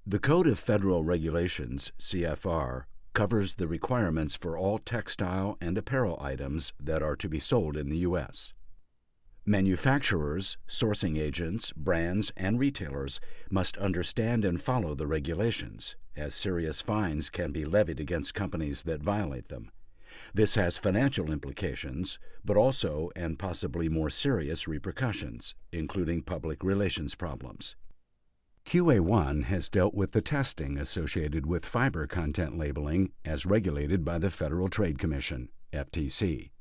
The Code of Federal Regulations, CFR, covers the requirements for all textile and apparel items that are to be sold in the U.S. Manufacturers, sourcing agents, brands, and retailers must understand and follow the regulations, as serious fines can be levied against companies that violate them. This has financial implications, but also and possibly more serious repercussions, including public relations problems. QA1 has dealt with the testing associated with fiber content labeling as regulated by the Federal Trade Commission, FTC.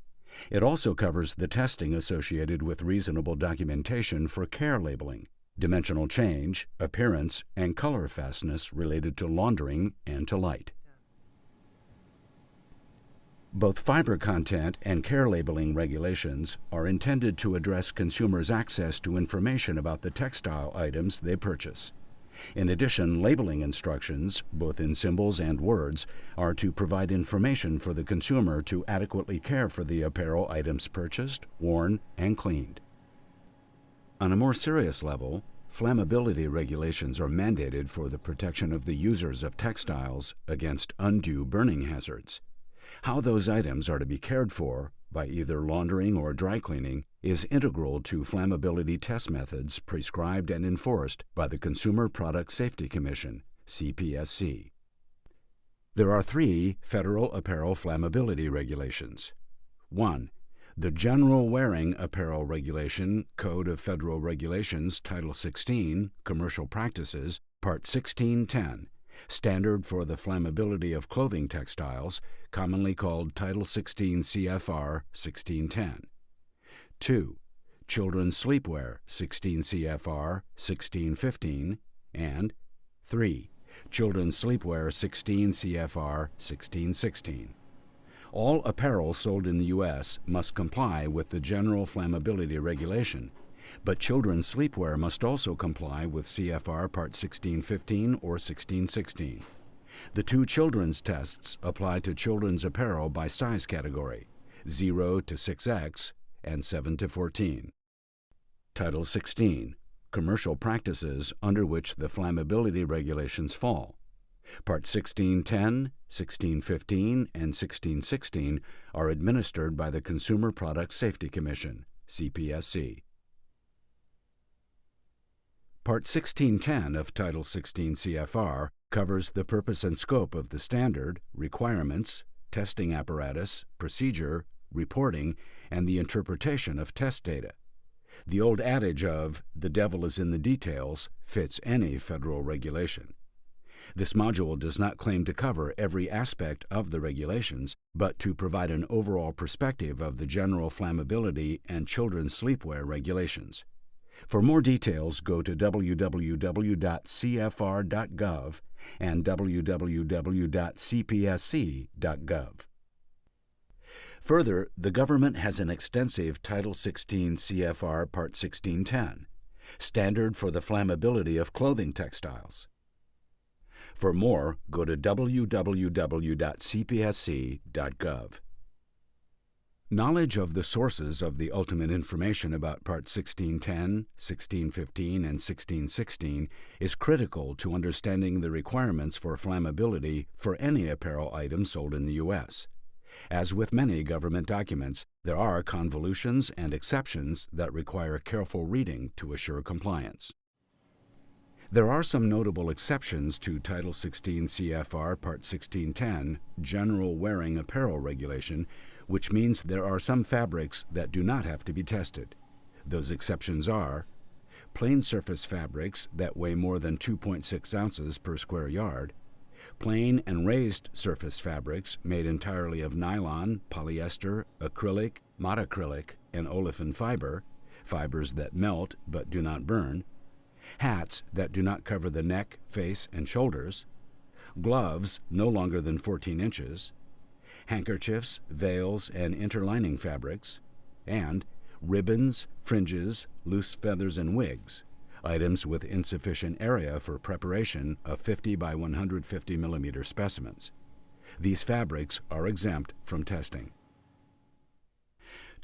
It also covers the testing associated with reasonable documentation for care labeling, dimensional change, appearance, and color fastness related to laundering and to light. Both fiber content and care labeling regulations are intended to address consumers' access to information about the textile items they purchase. In addition, labeling instructions, both in symbols and words, are to provide information for the consumer to adequately care for the apparel items purchased, worn, and cleaned. On a more serious level, flammability regulations are mandated for the protection of the users of textiles against undue burning hazards. How those items are to be cared for, by either laundering or dry cleaning, is integral to flammability test methods prescribed and enforced by the Consumer Product Safety Commission, CPSC. There are 3 federal apparel flammability regulations. 1. The General Wearing Apparel Regulation, Code of Federal Regulations, Title 16, Commercial Practices, Part 1610, Standard for the Flammability of Clothing Textiles, commonly called Title 16 CFR 1610. 2. Children's Sleepwear 16 CFR 1615, and 3. Children's Sleepwear 16 CFR 1616. All apparel sold in the U.S. must comply with the General Flammability Regulation, but children's sleepwear must also comply with CFR Part 1615 or 1616. The 2 children's tests apply to children's apparel by size category, 0 to 6X and 7 to 14. Title 16, Commercial Practices under which the flammability regulations fall. Part 1610, 1615, and 1616 are administered by the Consumer Product Safety Commission, CPSC. Part 1610 of Title 16 CFR covers the purpose and scope of the standard, requirements, testing apparatus, procedure, reporting, and the interpretation of test data. The old adage of "the devil is in the details" fits any federal regulation. This module does not claim to cover every aspect of the regulations, but to provide an overall perspective of the general flammability and children's sleepwear regulations. For more details, go to www.cfr.gov and www.cpsc.gov. Further, the government has an extensive Title 16 CFR Part 1610, Standard for the Flammability of Clothing Textiles. For more, go to www.cpsc.gov. Knowledge of the sources of the ultimate information about Part 1610, 1615, and 1616 is critical to understanding the requirements for flammability for any apparel item sold in the U.S. As with many government documents, there are convolutions and exceptions that require careful reading to assure compliance. There are some notable exceptions to Title 16 CFR Part 1610, General Wearing Apparel Regulation, which means there are some fabrics that do not have to be tested. Those exceptions are plain surface fabrics that weigh more than 2.6 ounces per square yard, plain and raised surface fabrics made entirely of nylon, polyester, acrylic, modacrylic, and olefin fiber, fibers that melt but do not burn, hats that do not cover the neck, face, and shoulders, gloves no longer than 14 inches, handkerchiefs, veils, and interlining fabrics, and ribbons, fringes, loose feathers, and wigs, items with insufficient area for preparation of 50 by 150 millimeter specimens. These fabrics are exempt from testing.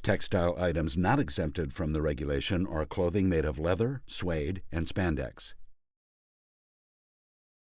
Textile items not exempted from the regulation are clothing made of leather, suede, and spandex.